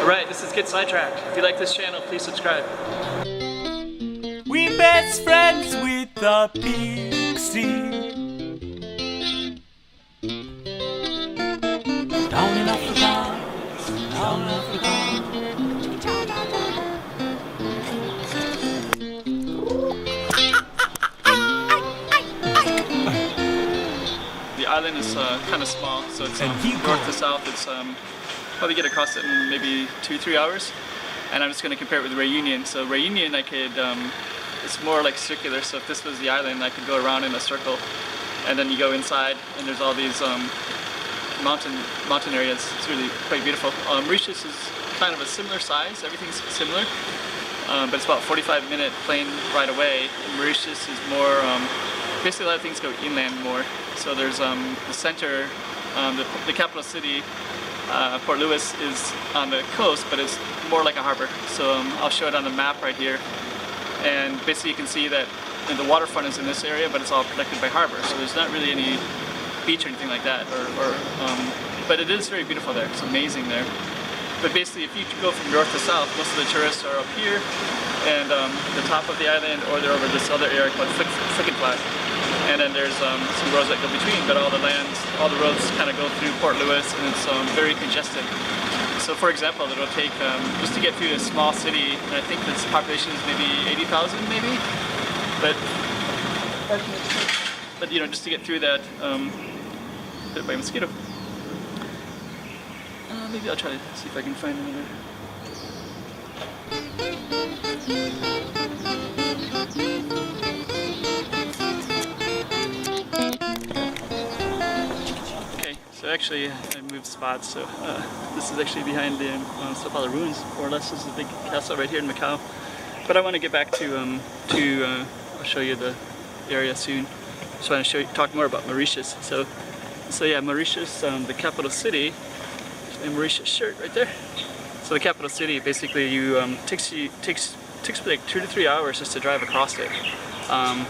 Alright, this is Get Sidetracked. If you like this channel, please subscribe. We best friends with the Pixies. Down in Africa, down in Africa. The island is kind of small, so it's north to south. It's probably get across it in maybe 2-3 hours. And I'm just going to compare it with Réunion. So Réunion, I could, it's more like circular. So if this was the island, I could go around in a circle, and then you go inside, and there's all these mountain areas. It's really quite beautiful. Mauritius is kind of a similar size. Everything's similar, but it's about 45-minute plane ride away. And Mauritius is more. Basically, a lot of things go inland more. So there's the center, the capital city, Port Louis, is on the coast, but it's more like a harbor. So I'll show it on the map right here. And basically, you can see that the waterfront is in this area, but it's all protected by harbor. So there's not really any beach or anything like that. But it is very beautiful there. It's amazing there. But basically, if you go from north to south, most of the tourists are up here and the top of the island, or they're over this other area called Flic. And then there's some roads that go between, but all the roads kind of go through Port Louis, and it's very congested. So for example, it'll take, just to get through a small city, and I think this population is maybe 80,000 maybe, but you know, just to get through that, bit by mosquito. Maybe I'll try to see if I can find another. So actually, I moved spots, so this is actually behind the so-called ruins, more or less. This is a big castle right here in Macau. But I want to get back to I'll show you the area soon. Just want to talk more about Mauritius. So yeah, Mauritius, the capital city. There's a Mauritius shirt right there. So the capital city, basically, takes like 2 to 3 hours just to drive across it.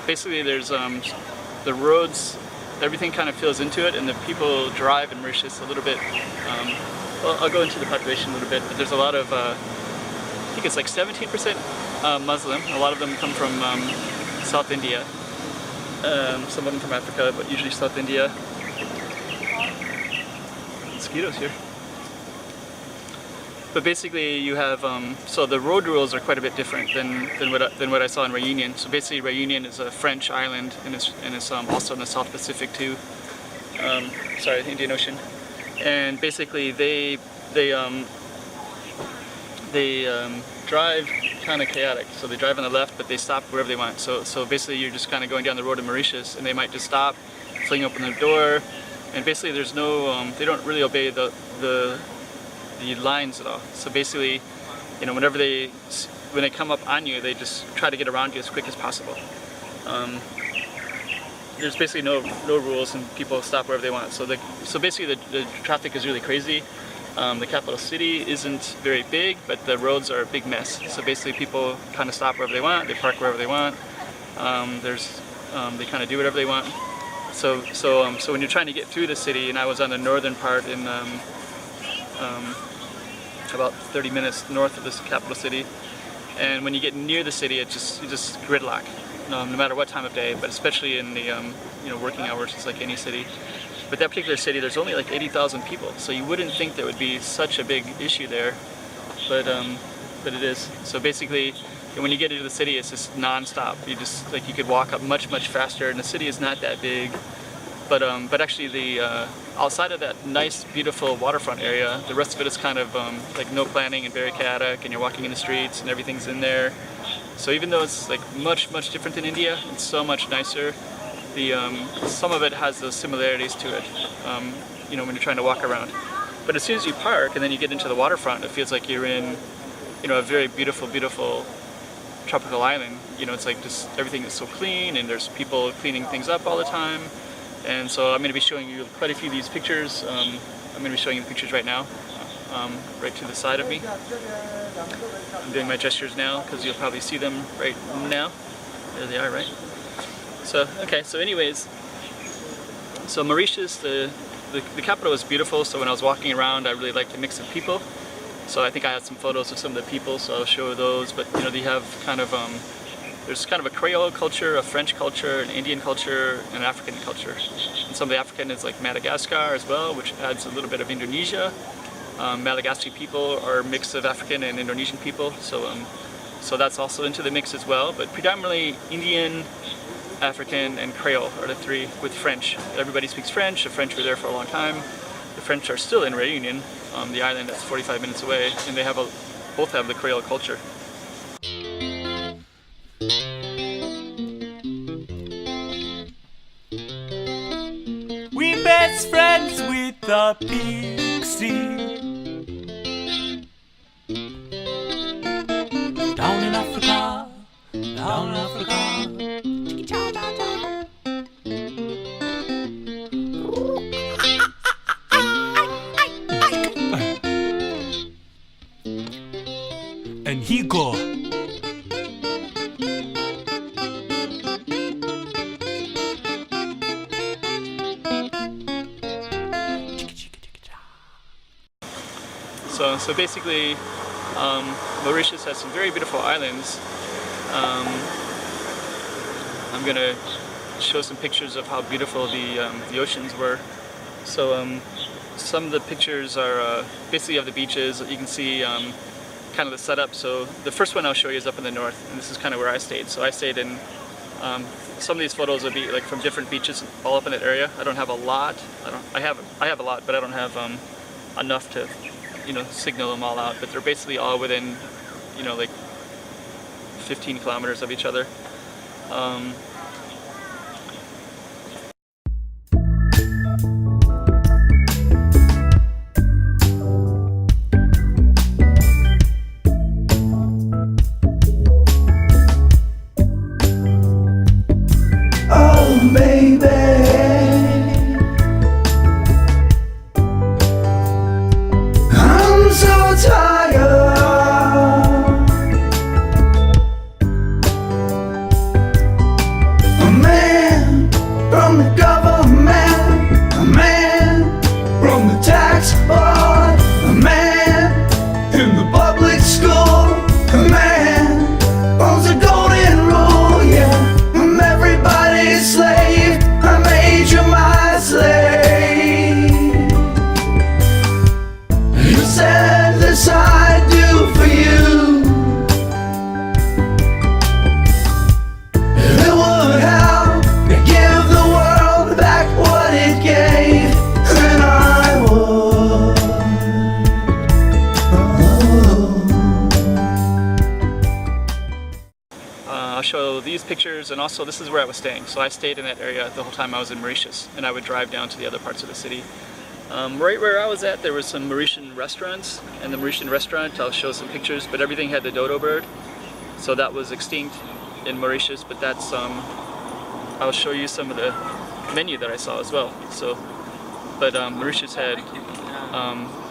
Basically, there's the roads. Everything kind of fills into it, and the people drive in Mauritius a little bit. Well, I'll go into the population a little bit, but there's a lot of, I think it's like 17% Muslim. A lot of them come from South India. Some of them from Africa, but usually South India. Mosquitoes here. But basically, you have so the road rules are quite a bit different than what I saw in Réunion. So basically, Réunion is a French island, and it's also in the South Pacific too. Sorry, the Indian Ocean. And basically, they drive kind of chaotic. So they drive on the left, but they stop wherever they want. So basically, you're just kind of going down the road in Mauritius, and they might just stop, fling open the door, and basically, there's no. They don't really obey the lines at all. So basically, you know, when they come up on you, they just try to get around you as quick as possible. There's basically no rules, and people stop wherever they want. So basically, the traffic is really crazy. The capital city isn't very big, but the roads are a big mess. So basically, people kind of stop wherever they want. They park wherever they want. They kind of do whatever they want. So when you're trying to get through the city, and I was on the northern part in about 30 minutes north of this capital city, and when you get near the city, you just gridlock, no matter what time of day, but especially in the working hours. It's like any city. But that particular city, there's only like 80,000 people, so you wouldn't think there would be such a big issue there, but it is. So basically, when you get into the city, it's just non-stop. You could walk up much faster, and the city is not that big. But actually, the outside of that nice, beautiful waterfront area, the rest of it is kind of like no planning and very chaotic, and you're walking in the streets and everything's in there. So even though it's like much different than India, it's so much nicer. Some of it has those similarities to it, when you're trying to walk around. But as soon as you park and then you get into the waterfront, it feels like you're in, a very beautiful tropical island. It's like just everything is so clean, and there's people cleaning things up all the time. And so I'm going to be showing you quite a few of these pictures. I'm going to be showing you the pictures right now, right to the side of me. I'm doing my gestures now because you'll probably see them right now. There they are, right? So, okay, so anyways, so Mauritius, the capital is beautiful, so when I was walking around, I really liked the mix of people. So I think I had some photos of some of the people, so I'll show those. But you know, they have kind of there's kind of a Creole culture, a French culture, an Indian culture, and an African culture. And some of the African is like Madagascar as well, which adds a little bit of Indonesia. Malagasy people are a mix of African and Indonesian people, so that's also into the mix as well. But predominantly Indian, African, and Creole are the three, with French. Everybody speaks French. The French were there for a long time. The French are still in Réunion, the island that's 45 minutes away, and they have both have the Creole culture. We best friends with the Pixies. Down in Africa, down in Africa. And he go. So basically, Mauritius has some very beautiful islands. I'm gonna show some pictures of how beautiful the oceans were. So some of the pictures are basically of the beaches. You can see kind of the setup. So the first one I'll show you is up in the north, and this is kind of where I stayed. So I stayed in, some of these photos will be like from different beaches all up in that area. I don't have a lot. I have a lot, but I don't have enough to, you know, signal them all out. But they're basically all within, you know, like 15 kilometers of each other. I'll show these pictures, and also this is where I was staying. So I stayed in that area the whole time I was in Mauritius, and I would drive down to the other parts of the city. Right where I was at, there was some Mauritian restaurants, and the Mauritian restaurant, I'll show some pictures, but everything had the dodo bird. So that was extinct in Mauritius, but that's, I'll show you some of the menu that I saw as well. So, but Mauritius had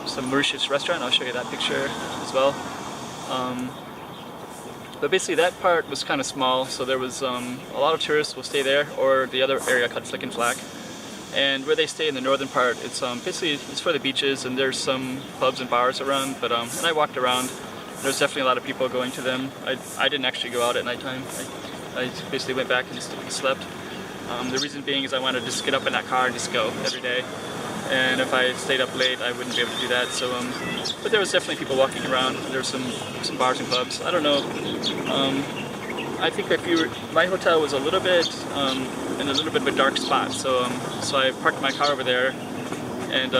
some Mauritius restaurant, I'll show you that picture as well. But basically that part was kind of small, so there was a lot of tourists will stay there, or the other area called Flic and Flac. And where they stay in the northern part, it's basically it's for the beaches, and there's some pubs and bars around. But and I walked around. There's definitely a lot of people going to them. I didn't actually go out at nighttime. I basically went back and just slept. The reason being is I wanted to just get up in that car and just go every day. And if I stayed up late, I wouldn't be able to do that. So, but there was definitely people walking around. There were some bars and clubs. I don't know. I think my hotel was a little bit in a little bit of a dark spot. So, so I parked my car over there, and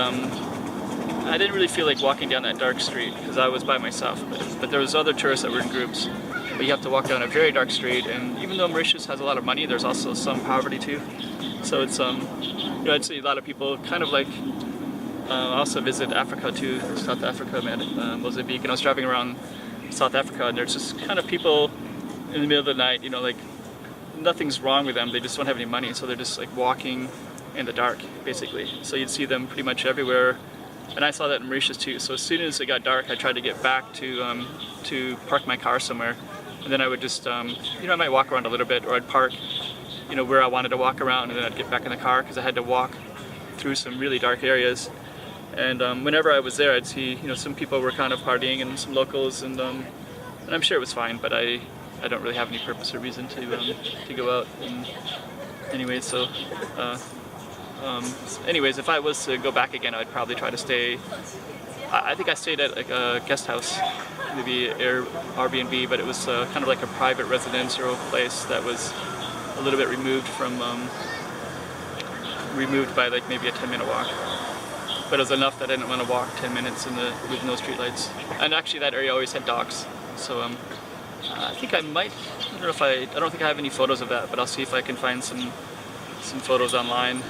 I didn't really feel like walking down that dark street because I was by myself. But there was other tourists that were in groups. But you have to walk down a very dark street, and even though Mauritius has a lot of money, there's also some poverty too. So it's you know, I'd say a lot of people kind of like also visit Africa too, South Africa, Mozambique. And I was driving around South Africa, and there's just kind of people in the middle of the night, you know, like nothing's wrong with them. They just don't have any money, so they're just like walking in the dark, basically. So you'd see them pretty much everywhere. And I saw that in Mauritius too. So as soon as it got dark, I tried to get back to park my car somewhere, and then I would just, you know, I might walk around a little bit, or I'd park, you know, where I wanted to walk around, and then I'd get back in the car because I had to walk through some really dark areas. And whenever I was there, I'd see, you know, some people were kind of partying and some locals, and I'm sure it was fine, but I don't really have any purpose or reason to go out. And anyway, so anyways, if I was to go back again, I'd probably try to stay. I think I stayed at like a guest house, maybe Airbnb, but it was kind of like a private residential place that was a little bit removed by like maybe a 10-minute walk. But it was enough that I didn't want to walk 10 minutes with no streetlights. And actually, that area always had dogs, so I think I might. I don't think I have any photos of that, but I'll see if I can find some photos online,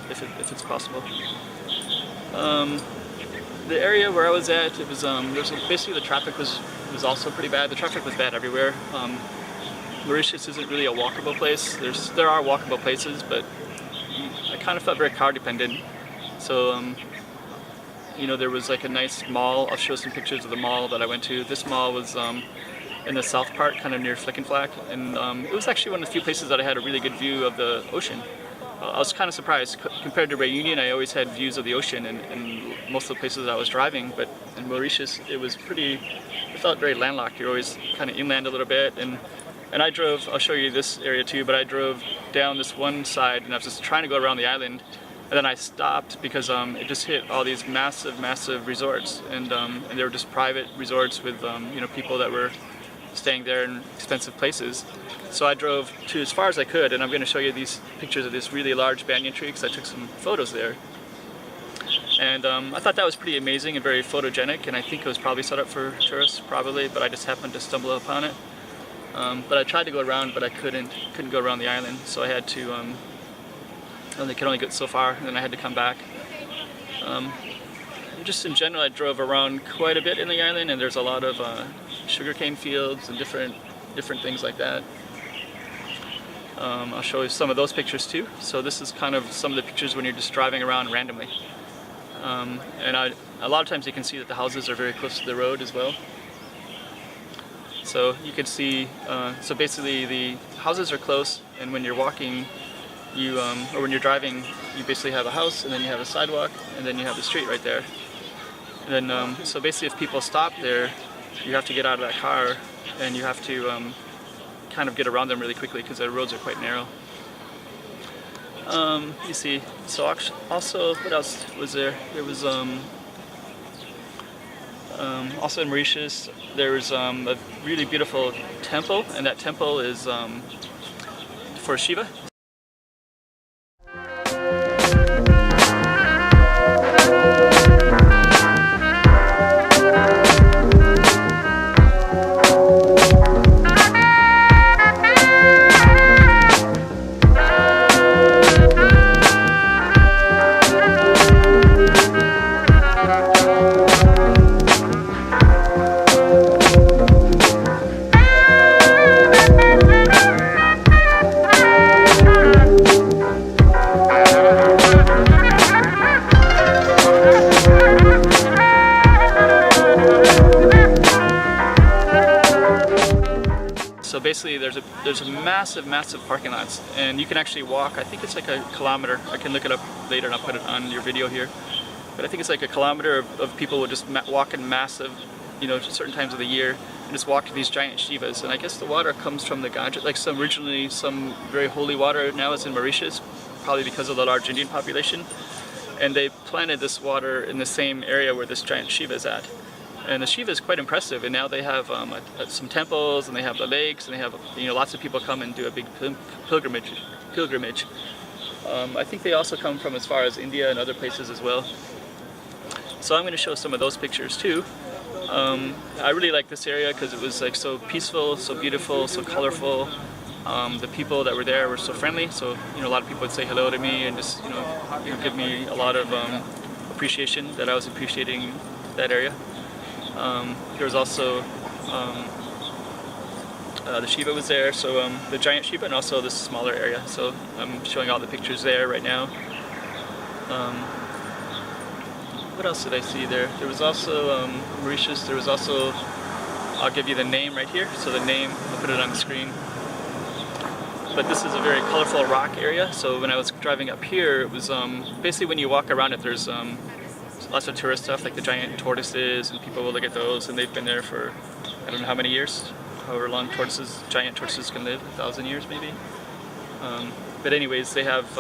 if it's possible. The area where I was at, it was basically the traffic was also pretty bad. The traffic was bad everywhere. Mauritius isn't really a walkable place. There are walkable places, but I kind of felt very car dependent. So you know, there was like a nice mall. I'll show some pictures of the mall that I went to. This mall was in the south part, kind of near Flic and Flac, and it was actually one of the few places that I had a really good view of the ocean. I was kind of surprised. Compared to Reunion, I always had views of the ocean in most of the places I was driving, but in Mauritius it felt very landlocked. You're always kind of inland a little bit, and I drove, I'll show you this area too, but I drove down this one side and I was just trying to go around the island, and then I stopped because it just hit all these massive resorts, and they were just private resorts with you know, people that were staying there in expensive places. So I drove to as far as I could, and I'm going to show you these pictures of this really large banyan tree because I took some photos there. And I thought that was pretty amazing and very photogenic, and I think it was probably set up for tourists, probably, but I just happened to stumble upon it. But I tried to go around, but I couldn't go around the island, so I had to, I could only get so far, and then I had to come back. Just in general, I drove around quite a bit in the island, and there's a lot of sugarcane fields and different things like that. I'll show you some of those pictures too. So this is kind of some of the pictures when you're just driving around randomly. And a lot of times you can see that the houses are very close to the road as well. So you can see, so basically the houses are close, and when you're walking, or when you're driving, you basically have a house, and then you have a sidewalk, and then you have the street right there. And then, so basically if people stop there, you have to get out of that car, and you have to kind of get around them really quickly because the roads are quite narrow. You see, so also, what else was there? There was also in Mauritius, there was a really beautiful temple, and that temple is for Shiva. So basically there's a massive parking lots, and you can actually walk, I think it's like a kilometer. I can look it up later and I'll put it on your video here. But I think it's like a kilometer of people will just walk in massive, you know, certain times of the year, and just walk to these giant Shivas. And I guess the water comes from the Ganges, like originally some very holy water now is in Mauritius, probably because of the large Indian population. And they planted this water in the same area where this giant Shiva is at. And the Shiva is quite impressive, and now they have some temples, and they have the lakes, and they have, you know, lots of people come and do a big pilgrimage. I think they also come from as far as India and other places as well. So I'm going to show some of those pictures too. I really like this area because it was like so peaceful, so beautiful, so colorful. The people that were there were so friendly. So, you know, a lot of people would say hello to me and just, you know, give me a lot of appreciation that I was appreciating that area. There was also the Shiva was there, so the giant Shiva, and also this smaller area. So I'm showing all the pictures there right now. What else did I see there? There was also Mauritius. There was also, I'll give you the name right here. So the name, I'll put it on the screen. but this is a very colorful rock area. So when I was driving up here, it was basically when you walk around it, there's lots of tourist stuff like the giant tortoises, and people will look at those, and they've been there for I don't know how many years, however long giant tortoises can live, 1,000 years maybe. But anyways, they have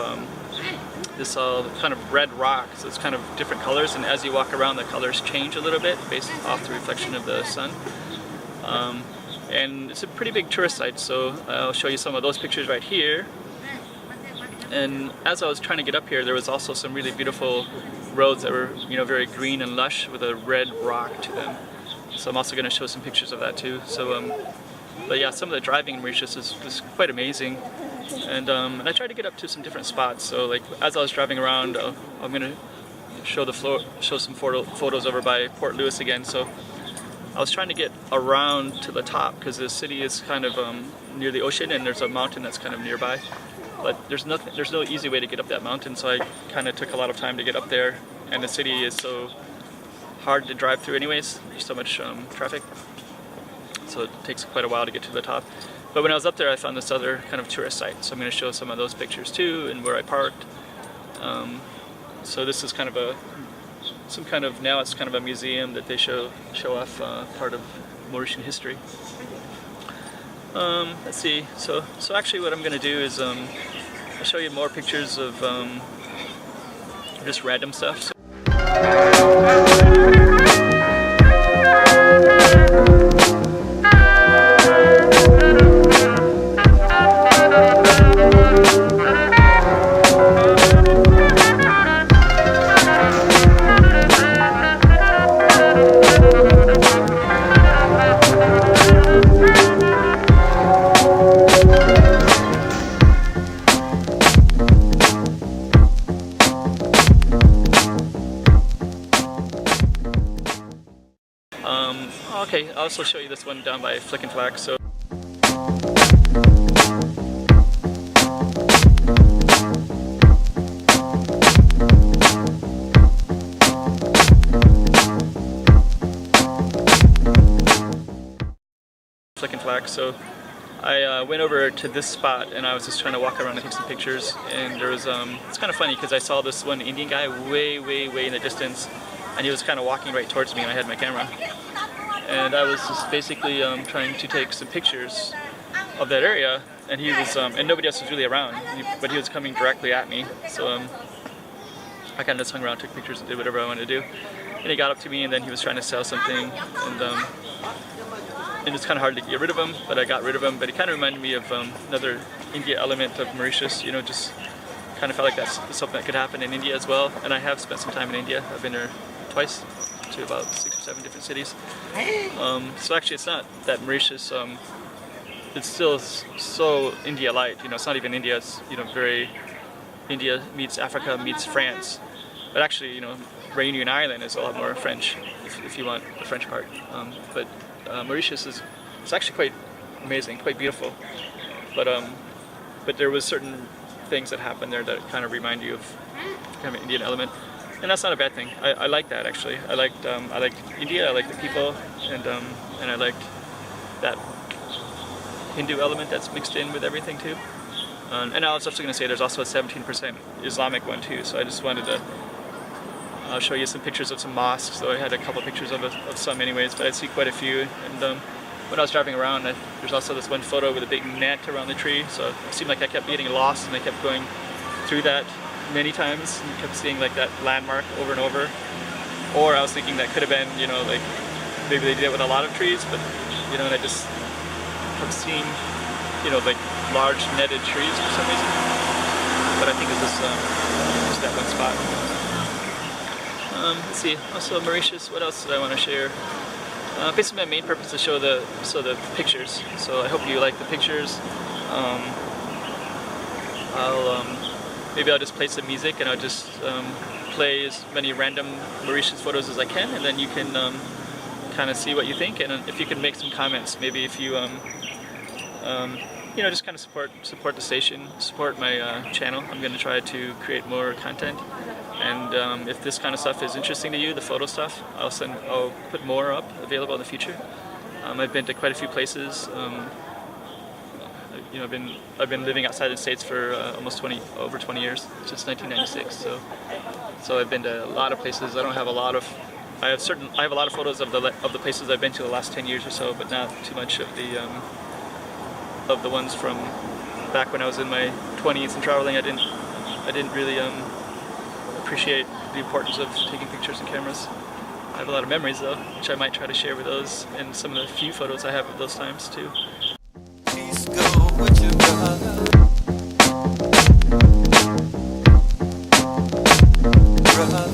this kind of red rock, so it's kind of different colors, and as you walk around, the colors change a little bit based off the reflection of the sun. And it's a pretty big tourist site, so I'll show you some of those pictures right here. And as I was trying to get up here, there was also some really beautiful roads that were, very green and lush with a red rock to them. So I'm also going to show some pictures of that too. So, but yeah, some of the driving in Mauritius is quite amazing. And I tried to get up to some different spots. So like as I was driving around, I'm going to show some photos over by Port Louis again. So I was trying to get around to the top because the city is kind of near the ocean, and there's a mountain that's kind of nearby. But there's no easy way to get up that mountain, so I kind of took a lot of time to get up there. And the city is so hard to drive through anyways. There's so much traffic, so it takes quite a while to get to the top. But when I was up there, I found this other kind of tourist site, so I'm going to show some of those pictures too, and where I parked. So this is kind of now it's kind of a museum that they show off part of Mauritian history. Let's see. So actually, what I'm going to do is I'll show you more pictures of just random stuff. So okay, I'll also show you this one down by Flic and Flac. So Flic and Flac. So I went over to this spot, and I was just trying to walk around and take some pictures. And there was it's kind of funny because I saw this one Indian guy way in the distance, and he was kind of walking right towards me, and I had my camera. And I was just basically trying to take some pictures of that area, and he was, and nobody else was really around, but he was coming directly at me. So I kind of just hung around, took pictures, and did whatever I wanted to do. And he got up to me, and then he was trying to sell something, and it's kind of hard to get rid of him, but I got rid of him. But it kind of reminded me of another India element of Mauritius, just kind of felt like that's something that could happen in India as well. And I have spent some time in India. I've been there twice, to about 6 or 7 different cities. So actually it's not that Mauritius, it's still so India light, it's not even India, it's, very India meets Africa meets France. But actually, Réunion Island is a lot more French, if you want the French part. But Mauritius it's actually quite amazing, quite beautiful. But there was certain things that happened there that kind of remind you of kind of an Indian element. And that's not a bad thing. I like that actually. I liked India. I liked the people, and I liked that Hindu element that's mixed in with everything too. And I was also going to say there's also a 17% Islamic one too. So I just wanted to show you some pictures of some mosques. So I had a couple pictures of some anyways, but I see quite a few. And when I was driving around, there's also this one photo with a big net around the tree. So it seemed like I kept getting lost, and I kept going through that many times and kept seeing like that landmark over and over. Or I was thinking that could have been, like maybe they did it with a lot of trees, but and I just kept seeing, like large netted trees for some reason. But I think it's just that one spot. Let's see. Also Mauritius. What else did I want to share? Basically, my main purpose is to show the pictures. So I hope you like the pictures. Maybe I'll just play some music, and I'll just play as many random Mauritius photos as I can, and then you can kind of see what you think, and if you can make some comments, maybe if you just kind of support the station, support my channel. I'm going to try to create more content, and if this kind of stuff is interesting to you, the photo stuff, I'll put more up available in the future. I've been to quite a few places. you know, I've been living outside the States for almost over 20 years, since 1996. So I've been to a lot of places. I have a lot of photos of the places I've been to the last 10 years or so, but not too much of the ones from back when I was in my 20s and traveling. I didn't really appreciate the importance of taking pictures and cameras. I have a lot of memories though, which I might try to share with those, and some of the few photos I have of those times too. Please go with your brother. Brother,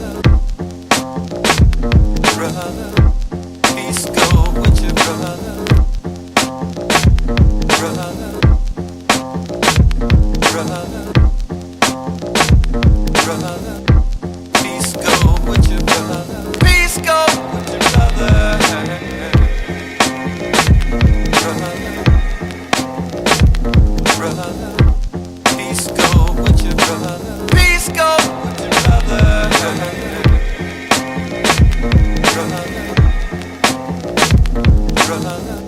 brother, please go with your brother. Brother, brother, brother, please go with your brother. Please go with your brother. Brother, please go with your brother. Please go with your brother. Brother, brother.